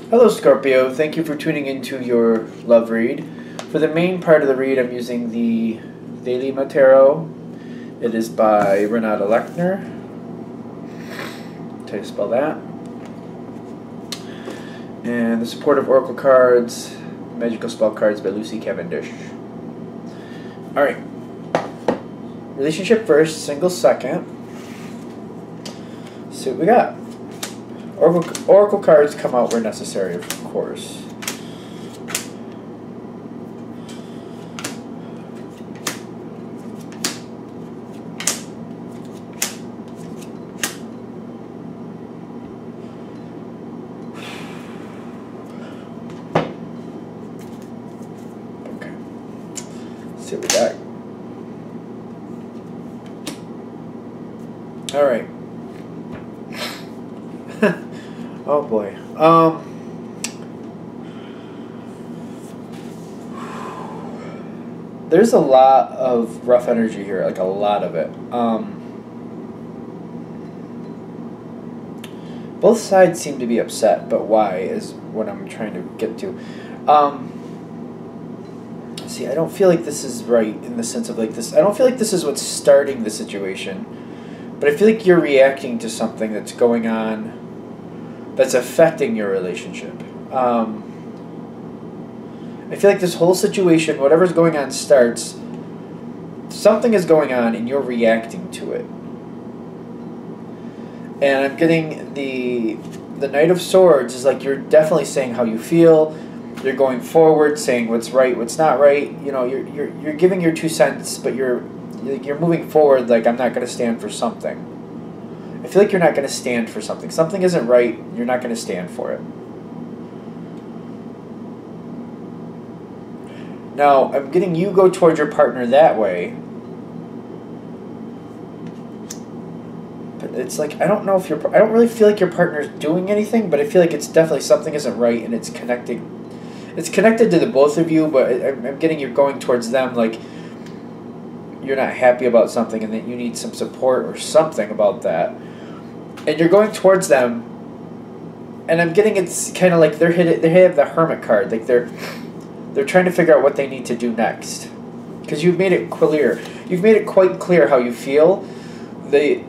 Hello Scorpio, thank you for tuning into your love read. For the main part of the read, I'm using the Daily Tarot. It is by Renata Lechner. How do you spell that? And the supportive oracle cards, magical spell cards by Lucy Cavendish. Alright. Relationship first, single second. Let's see what we got. Oracle cards come out where necessary, of course. Okay. Let's see what we got. All right. Oh boy. There's a lot of rough energy here, like a lot of it. Both sides seem to be upset, but why is what I'm trying to get to. See, I don't feel like this is right in the sense of like this. I don't feel like this is what's starting the situation, but I feel like you're reacting to something that's going on that's affecting your relationship. I feel like this whole situation, whatever's going on starts, something is going on and you're reacting to it. And I'm getting the Knight of Swords is like you're definitely saying how you feel. You're going forward, saying what's right, what's not right. You know, you're giving your 2 cents, but you're moving forward like I'm not going to stand for something. I feel like you're not going to stand for something. Something isn't right, you're not going to stand for it. Now, I'm getting you go towards your partner that way. But it's like, I don't know if I don't really feel like your partner's doing anything, but I feel like it's definitely something isn't right and it's connected. It's connected to the both of you, but I'm getting you going towards them like you're not happy about something and that you need some support or something about that. And you're going towards them, and I'm getting it's kind of like they have the Hermit card, like they're trying to figure out what they need to do next, because you've made it clear. You've made it quite clear how you feel. The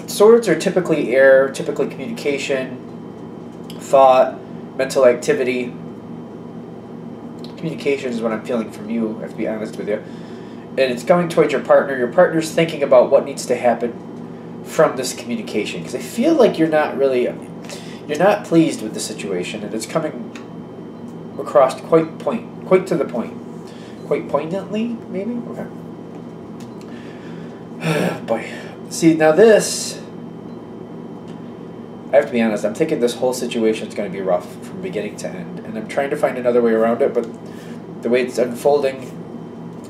swords are typically air, typically communication, thought, mental activity. Communication is what I'm feeling from you, I have to be honest with you. And it's going towards your partner. Your partner's thinking about what needs to happen from this communication, because I feel like you're not pleased with the situation, and it's coming across quite to the point, quite poignantly, maybe. Okay. Boy, see now this. I have to be honest. I'm thinking this whole situation is going to be rough from beginning to end, and I'm trying to find another way around it. But the way it's unfolding,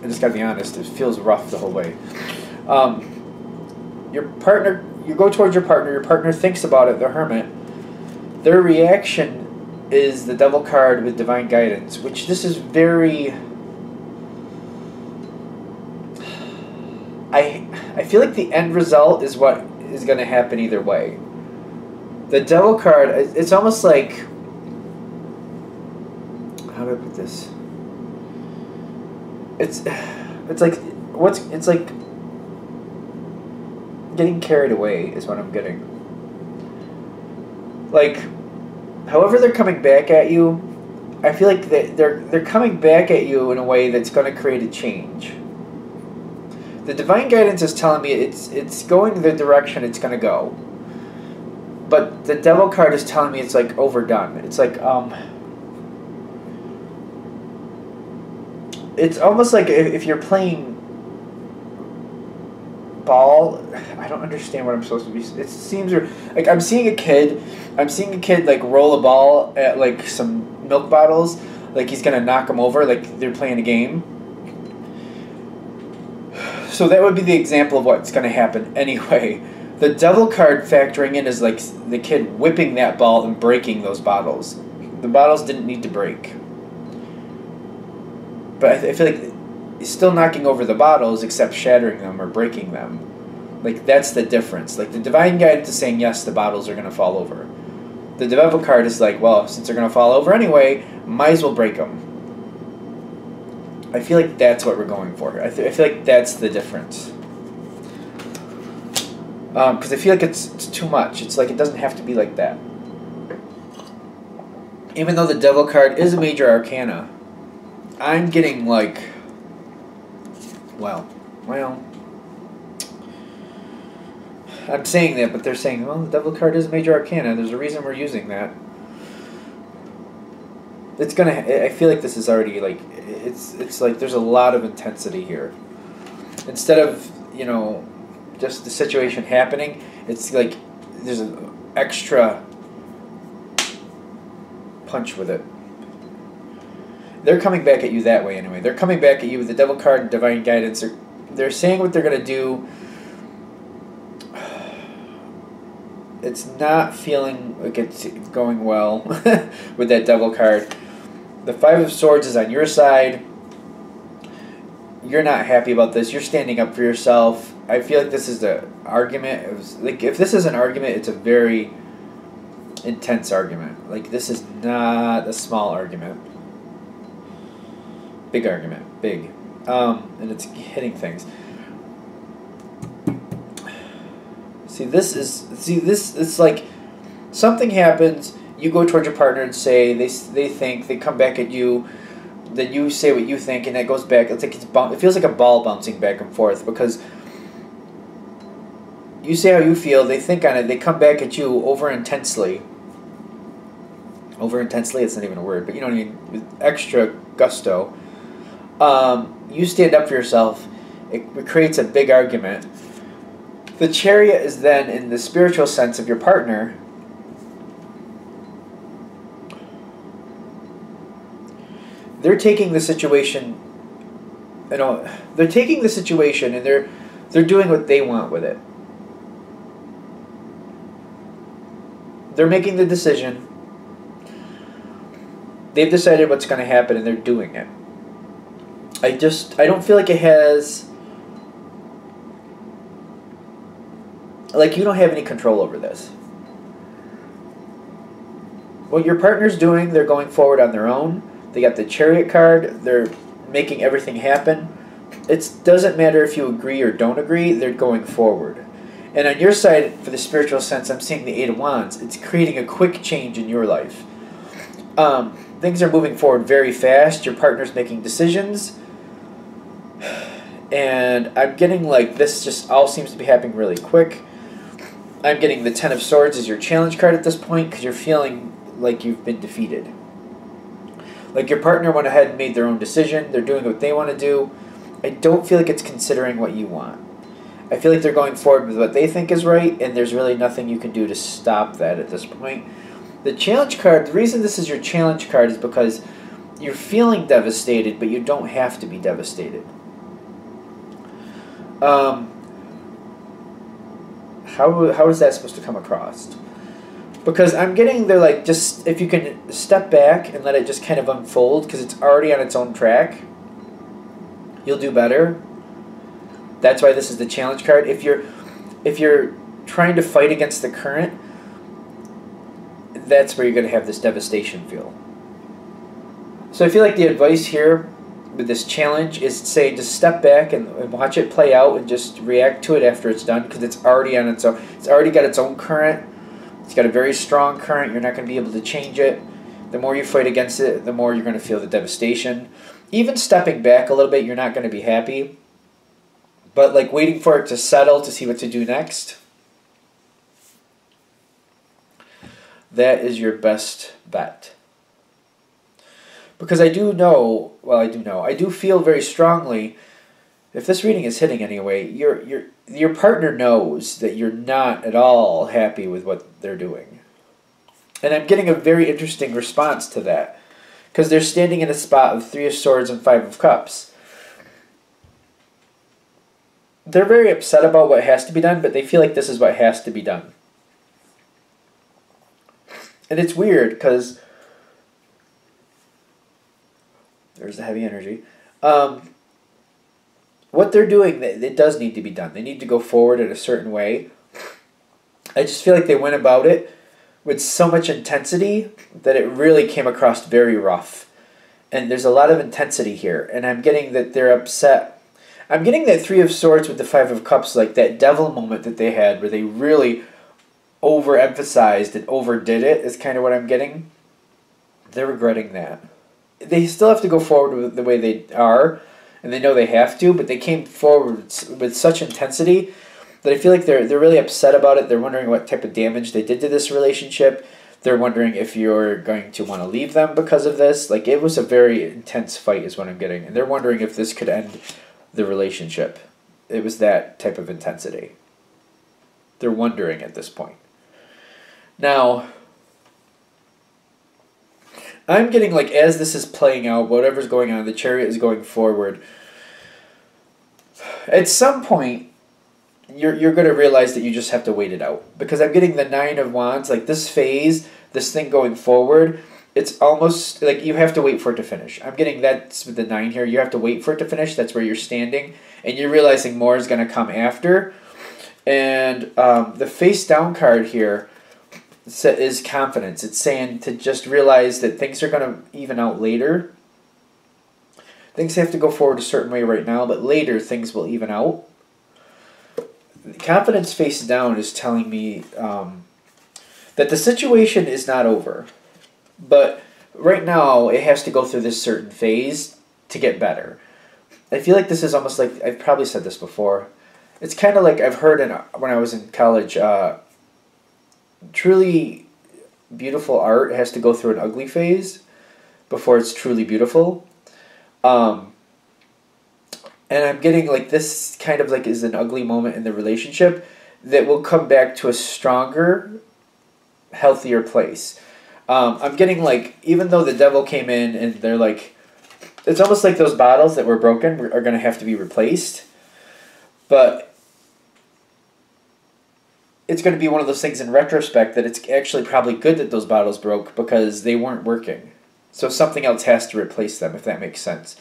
I just got to be honest. It feels rough the whole way. Your partner, you go towards your partner. Your partner thinks about it. The Hermit. Their reaction is the Devil card with Divine Guidance, which this is very. I feel like the end result is what is going to happen either way. The Devil card, it's almost like, how do I put this? It's like it's like getting carried away is what I'm getting. Like, however they're coming back at you, I feel like they're coming back at you in a way that's going to create a change. The Divine Guidance is telling me it's going the direction it's going to go. But the Devil card is telling me it's like overdone. It's like it's almost like if you're playing ball. I don't understand what I'm supposed to be. It seems like I'm seeing a kid like roll a ball at like some milk bottles, like he's gonna knock them over, like they're playing a game. So that would be the example of what's gonna happen anyway. The Devil card factoring in is like the kid whipping that ball and breaking those bottles. The bottles didn't need to break, but I feel like he's still knocking over the bottles except shattering them or breaking them. Like, that's the difference. Like, the Divine Guidance is saying, yes, the bottles are going to fall over. The Devil card is like, well, since they're going to fall over anyway, might as well break them. I feel like that's what we're going for. I feel like that's the difference. Because I feel like it's too much. It's like it doesn't have to be like that. Even though the Devil card is a major arcana, I'm getting like, well, I'm saying that, but they're saying, well, the Devil card is a major arcana. There's a reason we're using that. It's gonna. I feel like this is already like, it's like there's a lot of intensity here. Instead of, you know, just the situation happening, it's like there's an extra punch with it. They're coming back at you that way anyway. They're coming back at you with the Devil card and Divine Guidance. They're saying what they're gonna do. It's not feeling like it's going well with that Devil card. The Five of Swords is on your side. You're not happy about this. You're standing up for yourself. I feel like this is the argument. Like, if this is an argument, it's a very intense argument. Like, this is not a small argument. Big argument. Big. And it's hitting things. It's like something happens, you go towards your partner and say, they come back at you, then you say what you think, and that goes back. It's like it feels like a ball bouncing back and forth, because you say how you feel, they think on it, they come back at you over intensely. Over intensely, it's not even a word, but you know what I mean, with extra gusto. You stand up for yourself, it creates a big argument. The Chariot is then, in the spiritual sense of your partner, they're taking the situation, you know, they're taking the situation and they're doing what they want with it. They're making the decision. They've decided what's going to happen and they're doing it. I don't feel like it has, like, you don't have any control over this. What your partner's doing, they're going forward on their own. They got the Chariot card. They're making everything happen. It doesn't matter if you agree or don't agree. They're going forward. And on your side, for the spiritual sense, I'm seeing the Eight of Wands. It's creating a quick change in your life. Things are moving forward very fast. Your partner's making decisions. And I'm getting like this just all seems to be happening really quick. I'm getting the Ten of Swords as your challenge card at this point because you're feeling like you've been defeated. Like your partner went ahead and made their own decision. They're doing what they want to do. I don't feel like it's considering what you want. I feel like they're going forward with what they think is right, and there's really nothing you can do to stop that at this point. The challenge card, the reason this is your challenge card is because you're feeling devastated, but you don't have to be devastated. How is that supposed to come across? Because I'm getting there, like, just if you can step back and let it just kind of unfold, because it's already on its own track, you'll do better. That's why this is the challenge card. If you're trying to fight against the current, that's where you're going to have this devastation feel. So I feel like the advice here with this challenge is to say just step back and watch it play out and just react to it after it's done, because it's already on its own. It's already got its own current. It's got a very strong current. You're not going to be able to change it. The more you fight against it, the more you're going to feel the devastation. Even stepping back a little bit, you're not going to be happy. But like waiting for it to settle to see what to do next, that is your best bet. Because I do feel very strongly, if this reading is hitting anyway, your partner knows that you're not at all happy with what they're doing. And I'm getting a very interesting response to that, because they're standing in a spot of Three of Swords and Five of Cups. They're very upset about what has to be done, but they feel like this is what has to be done. And it's weird, because there's the heavy energy. What they're doing, it does need to be done. They need to go forward in a certain way. I just feel like they went about it with so much intensity that it really came across very rough. And there's a lot of intensity here, and I'm getting that they're upset. I'm getting that Three of Swords with the Five of Cups, like that devil moment that they had where they really overemphasized and overdid it is kind of what I'm getting. They're regretting that. They still have to go forward with the way they are, and they know they have to, but they came forward with such intensity that I feel like they're really upset about it. They're wondering what type of damage they did to this relationship. They're wondering if you're going to want to leave them because of this. Like, it was a very intense fight is what I'm getting, and they're wondering if this could end the relationship. It was that type of intensity. They're wondering at this point. Now, I'm getting, like, as this is playing out, whatever's going on, the Chariot is going forward. At some point, you're going to realize that you just have to wait it out. Because I'm getting the Nine of Wands, like this phase, this thing going forward, it's almost like you have to wait for it to finish. I'm getting that's with the 9 here. You have to wait for it to finish. That's where you're standing. And you're realizing more is going to come after. And the face down card here is confidence. It's saying to just realize that things are going to even out later. Things have to go forward a certain way right now, but later things will even out. Confidence face down is telling me that the situation is not over. But right now, it has to go through this certain phase to get better. I feel like this is almost like, I've probably said this before. It's kind of like I've heard when I was in college, truly beautiful art has to go through an ugly phase before it's truly beautiful. And I'm getting like this kind of like is an ugly moment in the relationship that will come back to a stronger, healthier place. I'm getting like, even though the devil came in and they're like, it's almost like those bottles that were broken are going to have to be replaced. But it's going to be one of those things in retrospect that it's actually probably good that those bottles broke because they weren't working. So something else has to replace them, if that makes sense.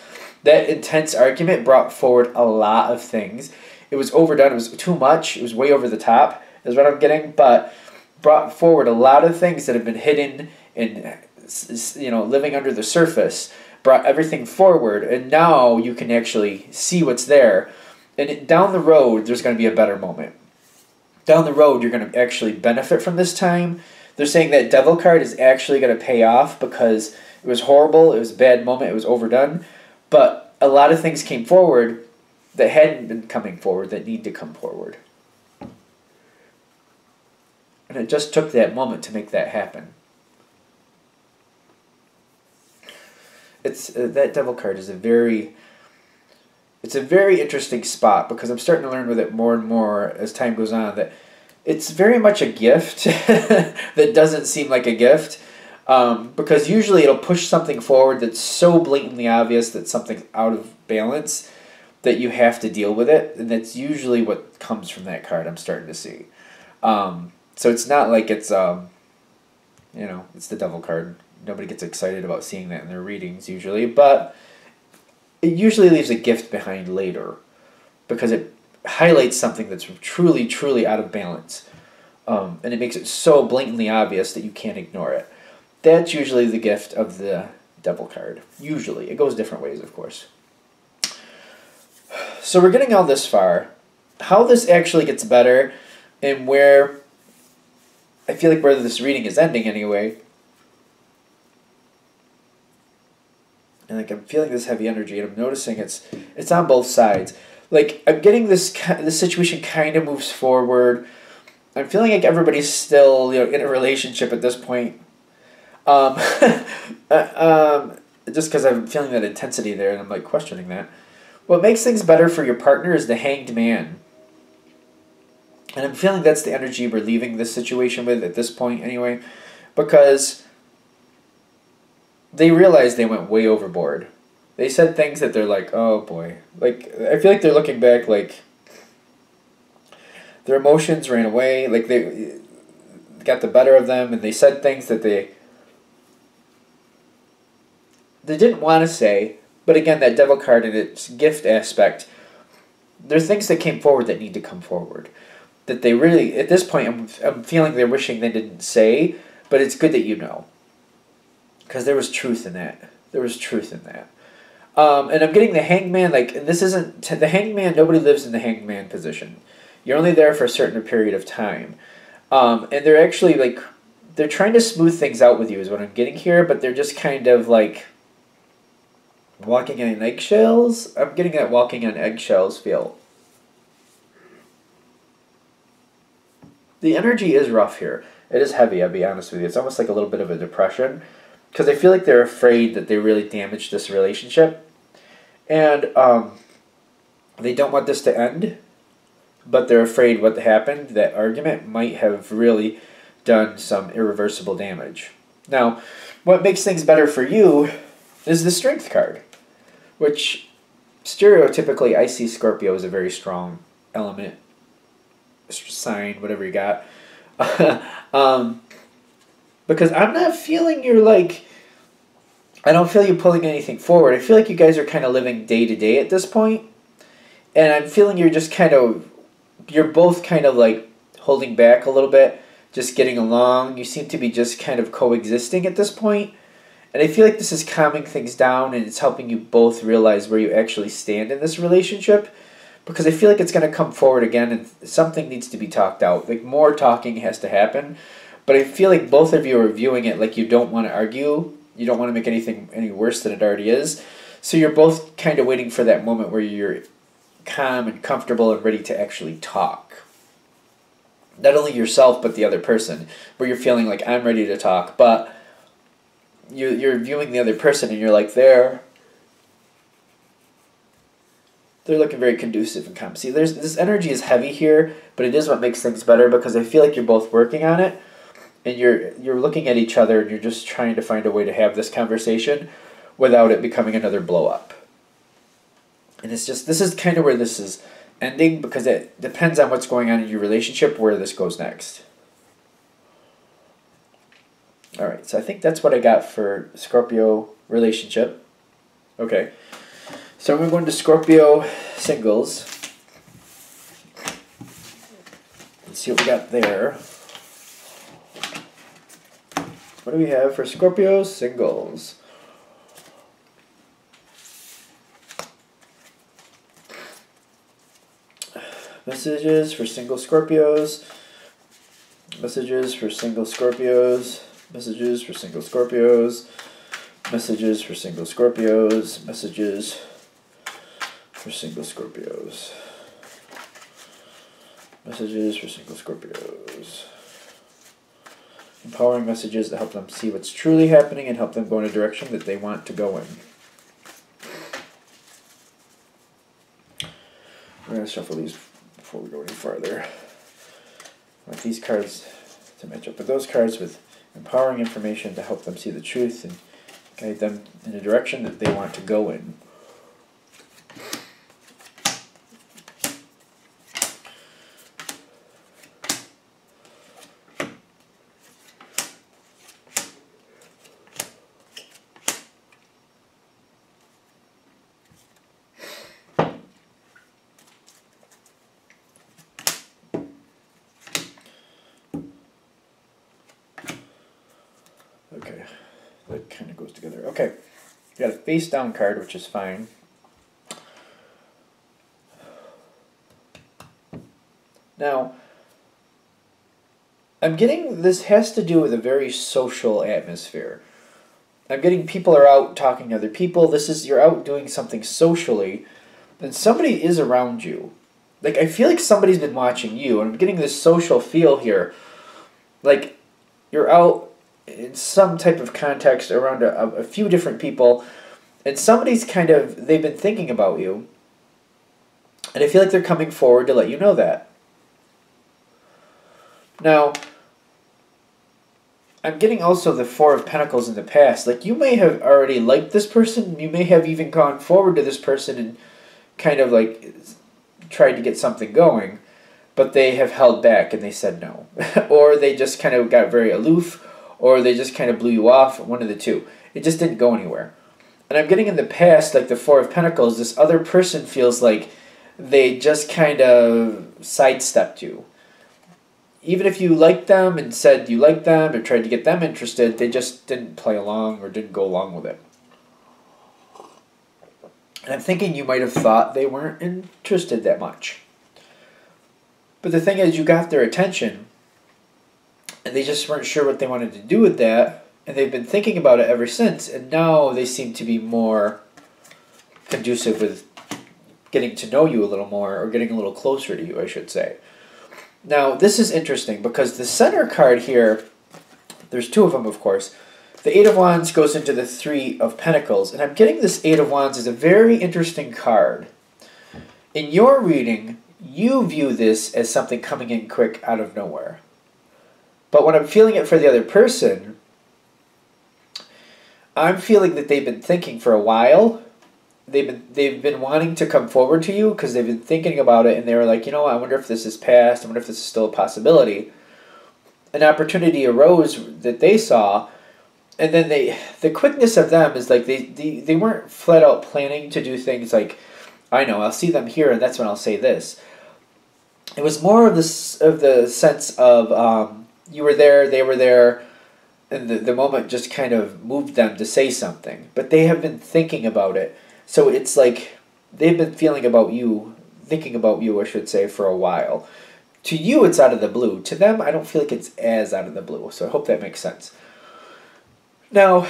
That intense argument brought forward a lot of things. It was overdone. It was too much. It was way over the top, is what I'm getting. But brought forward a lot of things that have been hidden and, you know, living under the surface. Brought everything forward, and now you can actually see what's there. And down the road, there's going to be a better moment. Down the road, you're going to actually benefit from this time. They're saying that Devil card is actually going to pay off because it was horrible, it was a bad moment, it was overdone. But a lot of things came forward that hadn't been coming forward, that need to come forward. And it just took that moment to make that happen. It's that Devil card is a very interesting spot because I'm starting to learn with it more and more as time goes on that it's very much a gift that doesn't seem like a gift because usually it'll push something forward that's so blatantly obvious that something's out of balance that you have to deal with it, and that's usually what comes from that card I'm starting to see. So it's not like it's it's the Devil card. Nobody gets excited about seeing that in their readings usually, but it usually leaves a gift behind later because it highlights something that's truly, truly out of balance. And it makes it so blatantly obvious that you can't ignore it. That's usually the gift of the Devil card. Usually. It goes different ways, of course. So we're getting all this far. How this actually gets better and where I feel like where this reading is ending anyway. And like I'm feeling this heavy energy, and I'm noticing it's on both sides. Like I'm getting this situation kind of moves forward. I'm feeling like everybody's still in a relationship at this point. Just because I'm feeling that intensity there, and I'm like questioning that. What makes things better for your partner is the Hanged Man. And I'm feeling that's the energy we're leaving this situation with at this point anyway, because they realized they went way overboard. They said things that they're like, oh boy. Like, I feel like they're looking back like their emotions ran away, like they got the better of them, and they said things that they didn't want to say. But again, that Devil card and its gift aspect, there are things that came forward that need to come forward. That they really, at this point, I'm feeling they're wishing they didn't say, but it's good that you know. Because there was truth in that. There was truth in that. And I'm getting the hangman, like, and this isn't, the hangman, nobody lives in the hangman position. You're only there for a certain period of time. And they're actually, like, they're trying to smooth things out with you is what I'm getting here, but they're just kind of, like, walking on eggshells. I'm getting that walking on eggshells feel. The energy is rough here. It is heavy, I'll be honest with you. It's almost like a little bit of a depression. Because I feel like they're afraid that they really damaged this relationship. And they don't want this to end. But they're afraid what happened, that argument, might have really done some irreversible damage. Now, what makes things better for you is the Strength card. Which, stereotypically, I see Scorpio as a very strong element, sign, whatever you got. Because I'm not feeling you're like, I don't feel you pulling anything forward. I feel like you guys are kind of living day to day at this point. And I'm feeling you're just kind of, you're both kind of like holding back a little bit, just getting along. You seem to be just kind of coexisting at this point. And I feel like this is calming things down and it's helping you both realize where you actually stand in this relationship. Because I feel like it's going to come forward again and something needs to be talked out. Like more talking has to happen. But I feel like both of you are viewing it like you don't want to argue. You don't want to make anything any worse than it already is. So you're both kind of waiting for that moment where you're calm and comfortable and ready to actually talk. Not only yourself, but the other person. Where you're feeling like, I'm ready to talk. But you're viewing the other person and you're like, they're looking very conducive and calm. See, this energy is heavy here, but it is what makes things better because I feel like you're both working on it. And you're looking at each other and you're just trying to find a way to have this conversation without it becoming another blow up. And it's just, this is kind of where this is ending because it depends on what's going on in your relationship where this goes next. Alright, so I think that's what I got for Scorpio relationship. Okay, so we're going to Scorpio singles. Let's see what we got there. What do we have for Scorpio singles? Messages for single Scorpios. Messages for single Scorpios. Messages for single Scorpios. Messages for single Scorpios. Messages for single Scorpios. Messages for single Scorpios. Empowering messages that help them see what's truly happening and help them go in a direction that they want to go in. We're going to shuffle these before we go any farther. I want these cards to match up with those cards with empowering information to help them see the truth and guide them in a direction that they want to go in. Okay, that kind of goes together. Okay, you got a face down card, which is fine. Now, I'm getting this has to do with a very social atmosphere. I'm getting people are out talking to other people. This is, you're out doing something socially, and somebody is around you. Like, I feel like somebody's been watching you, and I'm getting this social feel here. Like, you're out in some type of context around a few different people, and somebody's kind of, they've been thinking about you, and I feel like they're coming forward to let you know that. Now, I'm getting also the Four of Pentacles in the past. Like, you may have already liked this person, you may have even gone forward to this person and kind of like tried to get something going, but they have held back and they said no. Or they just kind of got very aloof, or they just kind of blew you off, one of the two. It just didn't go anywhere. And I'm getting in the past, like the Four of Pentacles, this other person feels like they just kind of sidestepped you. even if you liked them and said you liked them or tried to get them interested, they just didn't play along or didn't go along with it. And I'm thinking you might have thought they weren't interested that much. But the thing is, you got their attention, and they just weren't sure what they wanted to do with that, and they've been thinking about it ever since, and now they seem to be more conducive with getting to know you a little more, or getting a little closer to you, I should say. Now, this is interesting, because the center card here, there's two of them, of course. The Eight of Wands goes into the Three of Pentacles, and I'm getting this Eight of Wands as a very interesting card. In your reading, you view this as something coming in quick out of nowhere. But when I'm feeling it for the other person, I'm feeling that they've been thinking for a while. They've been wanting to come forward to you because they've been thinking about it, and they were like, you know, I wonder if this is past. I wonder if this is still a possibility. An opportunity arose that they saw, and then the quickness of them is like they weren't flat out planning to do things like, I know, I'll see them here and that's when I'll say this. It was more of the sense of you were there, they were there, and the moment just kind of moved them to say something. But they have been thinking about it. So it's like they've been thinking about you, I should say, for a while. To you, it's out of the blue. To them, I don't feel like it's as out of the blue. So I hope that makes sense. Now,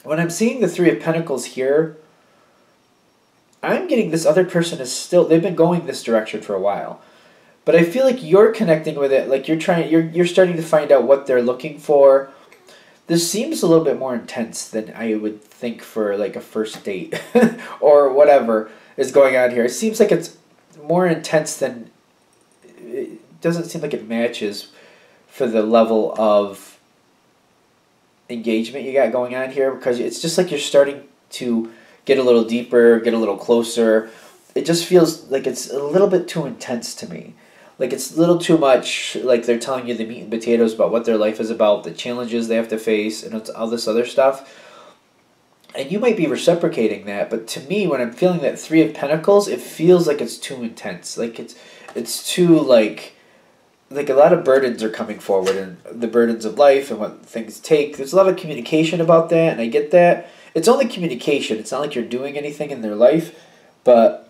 when I'm seeing the Three of Pentacles here, I'm getting this other person is still, they've been going this direction for a while. But I feel like you're connecting with it, like you're starting to find out what they're looking for. This seems a little bit more intense than I would think for like a first date or whatever is going on here. It seems like it's more intense than, it doesn't seem like it matches for the level of engagement you got going on here, because it's just like you're starting to get a little deeper, get a little closer. It just feels like it's a little bit too intense to me. Like it's a little too much, like they're telling you the meat and potatoes about what their life is about, the challenges they have to face, and all this other stuff. And you might be reciprocating that, but to me, when I'm feeling that Three of Pentacles, it feels like it's too intense. Like it's too like a lot of burdens are coming forward, and the burdens of life and what things take. There's a lot of communication about that, and I get that. It's only communication. It's not like you're doing anything in their life, but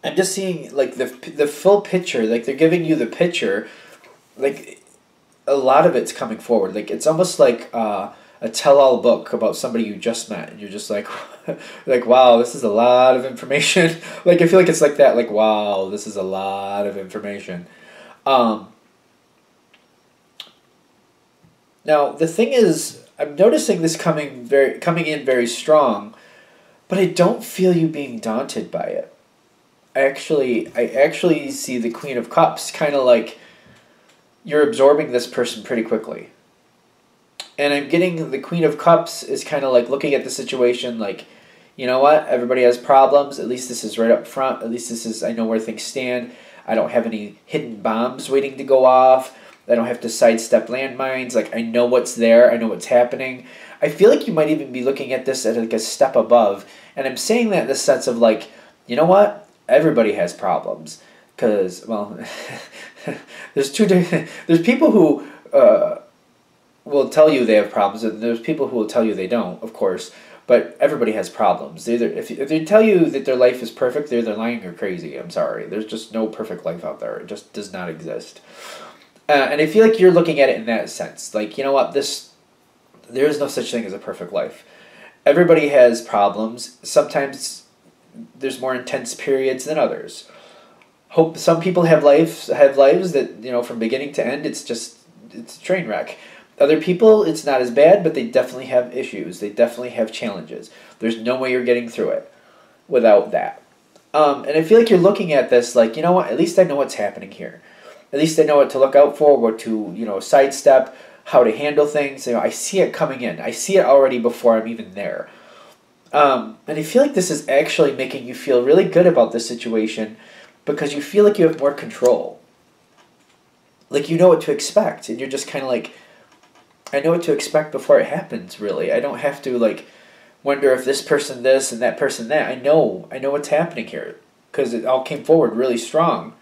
I'm just seeing like the full picture. Like they're giving you the picture. Like a lot of it's coming forward. Like it's almost like a tell-all book about somebody you just met, and you're just like, like wow, this is a lot of information. Like I feel like it's like that. Like wow, this is a lot of information. Now the thing is, I'm noticing this coming in very strong, but I don't feel you being daunted by it. I actually see the Queen of Cups kind of like you're absorbing this person pretty quickly. And I'm getting the Queen of Cups is kind of like looking at the situation like, you know what, everybody has problems. At least this is right up front. At least this is, I know where things stand. I don't have any hidden bombs waiting to go off. I don't have to sidestep landmines. Like I know what's there. I know what's happening. I feel like you might even be looking at this at like a step above. And I'm saying that in the sense of like, you know what? Everybody has problems, because well, there's people who will tell you they have problems, and there's people who will tell you they don't, of course. But everybody has problems. Either if they tell you that their life is perfect, they're either lying or crazy. I'm sorry. There's just no perfect life out there. It just does not exist. And I feel like you're looking at it in that sense. Like, you know what? There is no such thing as a perfect life. Everybody has problems. Sometimes there's more intense periods than others. Hope some people have lives that, you know, from beginning to end, it's a train wreck. Other people, it's not as bad, but they definitely have issues. They definitely have challenges. There's no way you're getting through it without that. And I feel like you're looking at this like, you know what, at least I know what's happening here. At least I know what to look out for, what to, you know, sidestep, how to handle things. You know, I see it coming in. I see it already before I'm even there. And I feel like this is actually making you feel really good about this situation because you feel like you have more control. Like you know what to expect, and you're just kind of like, I know what to expect before it happens, really. I don't have to like wonder if this person this and that person that. I know what's happening here because it all came forward really strong.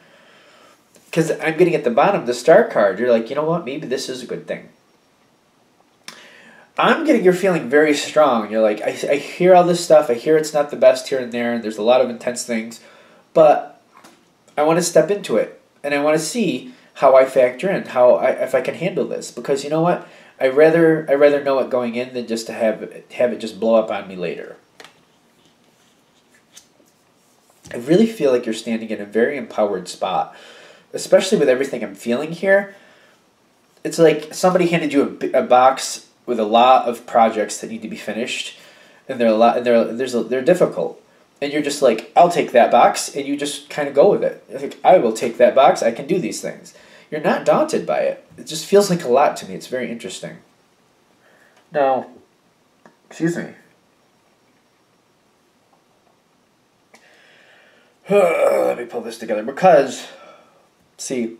because I'm getting at the bottom, the star card, you're like, you know what, maybe this is a good thing. I'm getting you're feeling very strong. You're like, I hear all this stuff. I hear it's not the best here and there, and there's a lot of intense things, but I want to step into it, and I want to see how I factor in, if I can handle this. Because you know what, I rather know it going in than just to have it just blow up on me later. I really feel like you're standing in a very empowered spot, especially with everything I'm feeling here. It's like somebody handed you a box with a lot of projects that need to be finished, and they're difficult, and you're just like, I'll take that box, and you just kind of go with it. You're like, I will take that box. I can do these things. You're not daunted by it. It just feels like a lot to me. It's very interesting. Now, excuse me. Let me pull this together because, see.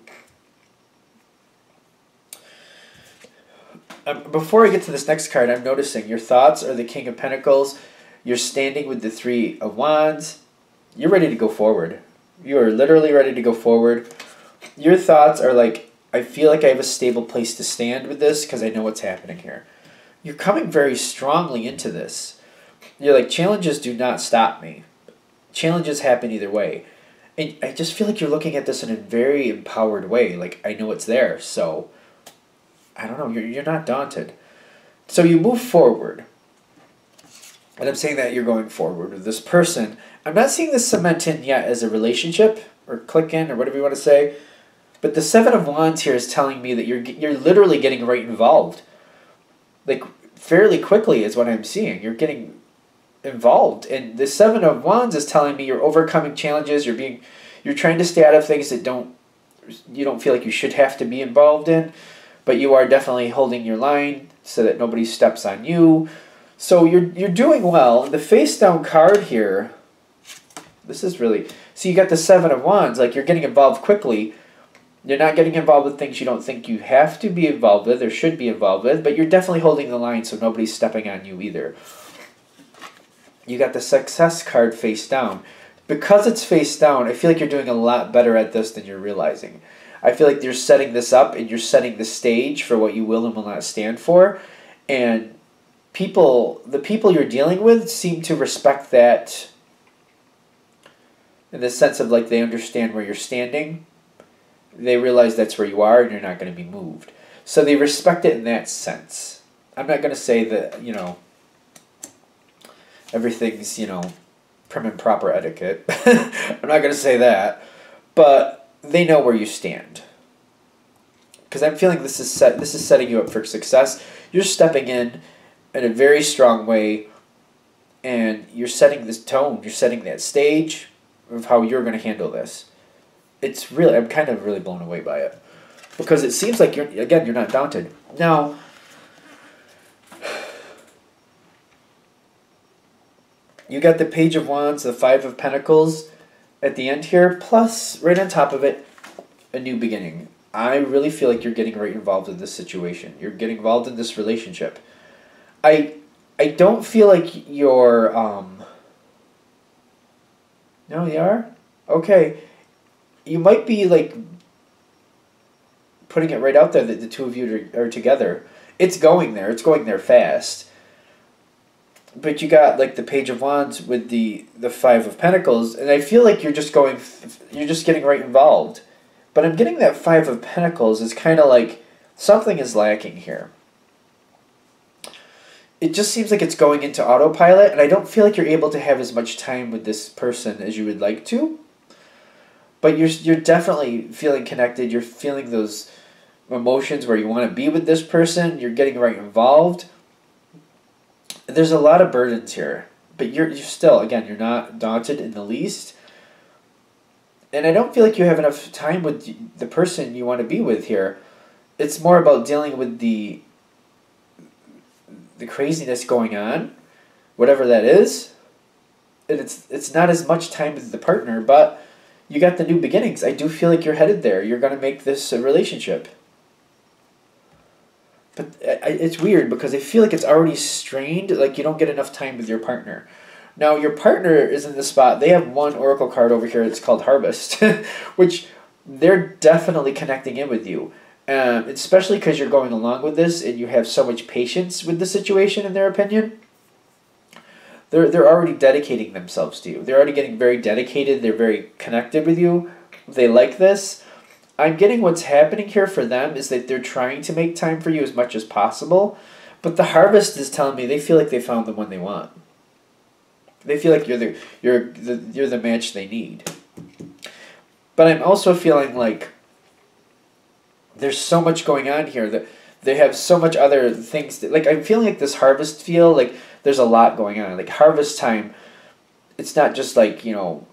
Before I get to this next card, I'm noticing your thoughts are the King of Pentacles. You're standing with the Three of Wands. You're ready to go forward. You are literally ready to go forward. Your thoughts are like, I feel like I have a stable place to stand with this because I know what's happening here. You're coming very strongly into this. You're like, challenges do not stop me. Challenges happen either way. And I just feel like you're looking at this in a very empowered way. Like, I know it's there, so I don't know, you're not daunted. So you move forward. And I'm saying that you're going forward with this person. I'm not seeing this cement in yet as a relationship or click in or whatever you want to say. But the Seven of Wands here is telling me that you're literally getting right involved. Like, fairly quickly is what I'm seeing. You're getting involved. And the Seven of Wands is telling me you're overcoming challenges. You're trying to stay out of things that you don't feel like you should have to be involved in. But you are definitely holding your line so that nobody steps on you. So you're doing well. The face down card here, this is really, so you got the Seven of Wands, like you're getting involved quickly. You're not getting involved with things you don't think you have to be involved with or should be involved with, but you're definitely holding the line so nobody's stepping on you either. You got the Success card face down. Because it's face down, I feel like you're doing a lot better at this than you're realizing. I feel like you're setting this up and you're setting the stage for what you will and will not stand for. And the people you're dealing with seem to respect that in the sense of like they understand where you're standing. They realize that's where you are and you're not going to be moved. So they respect it in that sense. I'm not going to say that, everything's, prim and proper etiquette. I'm not going to say that. But they know where you stand. Because I'm feeling this is setting you up for success. You're stepping in a very strong way, and you're setting this tone. You're setting that stage of how you're going to handle this. I'm kind of really blown away by it. Because it seems like you're not daunted. Now, you got the Page of Wands, the Five of Pentacles at the end here, plus, right on top of it, a new beginning. I really feel like you're getting right involved in this situation. You're getting involved in this relationship. I don't feel like you're, No, you are? Okay. You might be, like, putting it right out there that the two of you are together. It's going there. It's going there fast. But you got, like, the Page of Wands with the Five of Pentacles, and I feel like you're just getting right involved. But I'm getting that Five of Pentacles is kind of like something is lacking here. It just seems like it's going into autopilot, and I don't feel like you're able to have as much time with this person as you would like to. But you're definitely feeling connected. You're feeling those emotions where you want to be with this person. You're getting right involved. There's a lot of burdens here, but you're still, again, you're not daunted in the least. And I don't feel like you have enough time with the person you want to be with here. It's more about dealing with the craziness going on, whatever that is. And it's not as much time with the partner, but you got the new beginnings. I do feel like you're headed there. You're going to make this a relationship. But it's weird because I feel like it's already strained, like you don't get enough time with your partner. Now, your partner is in the spot. They have one oracle card over here that's called Harvest, which they're definitely connecting in with you. Especially because you're going along with this and you have so much patience with the situation, in their opinion. They're already dedicating themselves to you. They're already getting very dedicated. They're very connected with you. They like this. I'm getting what's happening here for them is that they're trying to make time for you as much as possible. But the harvest is telling me they feel like they found the one they want. They feel like you're the match they need. But I'm also feeling like there's so much going on here that they have so much other things that, like, I'm feeling like this harvest feel like there's a lot going on. Like harvest time, it's not just like, you know,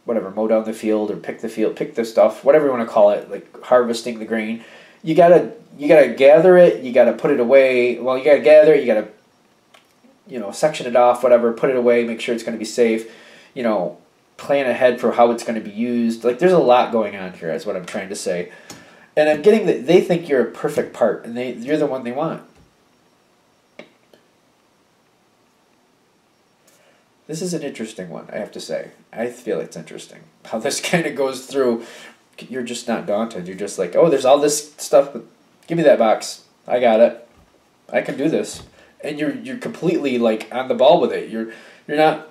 whatever, mow down the field or pick the stuff, whatever you want to call it, like harvesting the grain. You gotta gather it, you gotta put it away. Well, you gotta gather it, you gotta, you know, section it off, whatever, put it away, make sure it's gonna be safe, you know, plan ahead for how it's gonna be used. Like there's a lot going on here, is what I'm trying to say. And I'm getting that they think you're a perfect part, and you're the one they want. This is an interesting one, I have to say. I feel it's interesting how this kind of goes through. You're just not daunted. You're just like, oh, there's all this stuff, but give me that box. I got it. I can do this. And you're completely like on the ball with it. You're not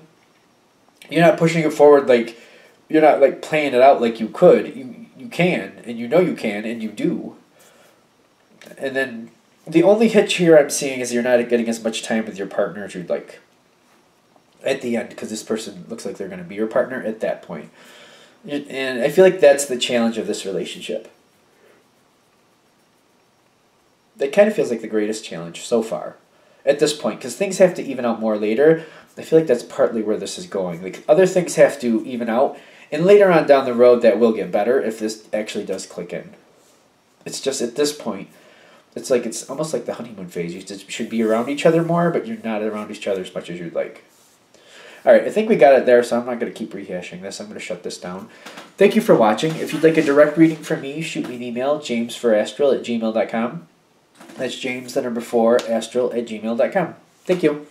pushing it forward, like you're not like playing it out like you could. You can, and you know you can, and you do. And then the only hitch here I'm seeing is you're not getting as much time with your partner as you'd like at the end, because this person looks like they're going to be your partner at that point. And I feel like that's the challenge of this relationship. That kind of feels like the greatest challenge so far at this point, because things have to even out more later. I feel like that's partly where this is going. Like other things have to even out, and later on down the road that will get better if this actually does click in. It's just at this point, it's like it's almost like the honeymoon phase. You just should be around each other more, but you're not around each other as much as you'd like. All right, I think we got it there, so I'm not going to keep rehashing this. I'm going to shut this down. Thank you for watching. If you'd like a direct reading from me, shoot me an email, jamesforastral@gmail.com. That's James, the number 4, astral@gmail.com. Thank you.